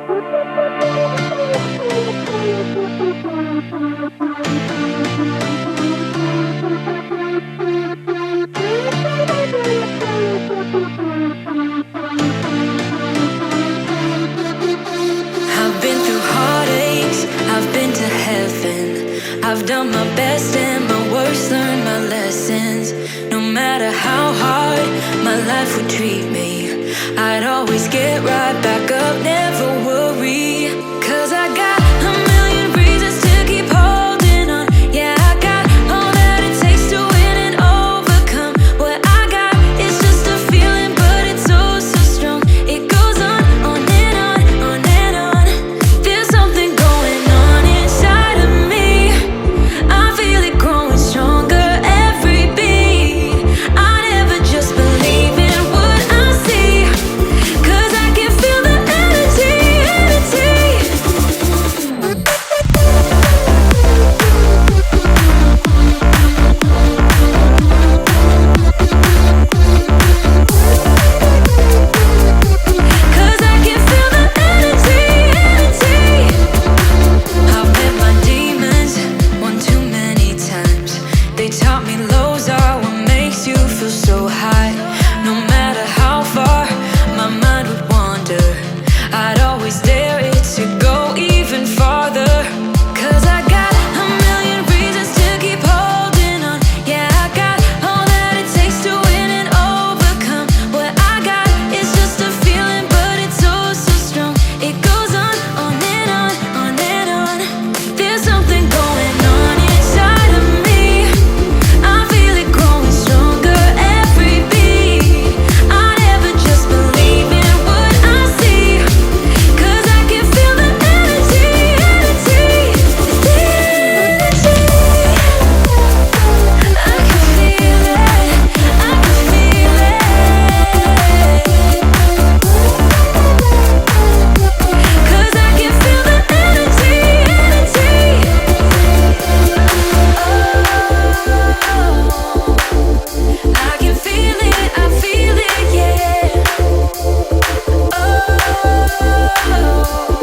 I've been through heartaches, I've been to heaven. I've done my best and my worst, learned my lessons. No matter how hard my life would treat me, I'd always get right back up, never worry. 'Cause I got a million reasons to keep holding on. Yeah, I got all that it takes to win and overcome. What I got is just a feeling, but it's oh so strong. It goes on and on, on and on. There's something going on inside of me. I feel it growing stronger every beat. I never just believe in what I see, 'cause I can feel the energy, energy. Cause I can feel the energy, energy. I've met my demons one too many times. They taught me lows are what makes you feel so high. No matter how far my mind would wander, I'd always dare it to go even farther. 'Cause I got a million reasons to keep holding on. Yeah, I got all that it takes to win and overcome. What I got is just a feeling, but it's oh so strong. It goes on and on, on and on. There's something going on inside of me. I feel it growing stronger every beat. I never just believe in what I see, 'cause I can feel the energy, energy, the energy. I can feel it, I can feel it. 'Cause I can feel the energy, energy. Oh, I can feel it, I feel it, yeah. Oh.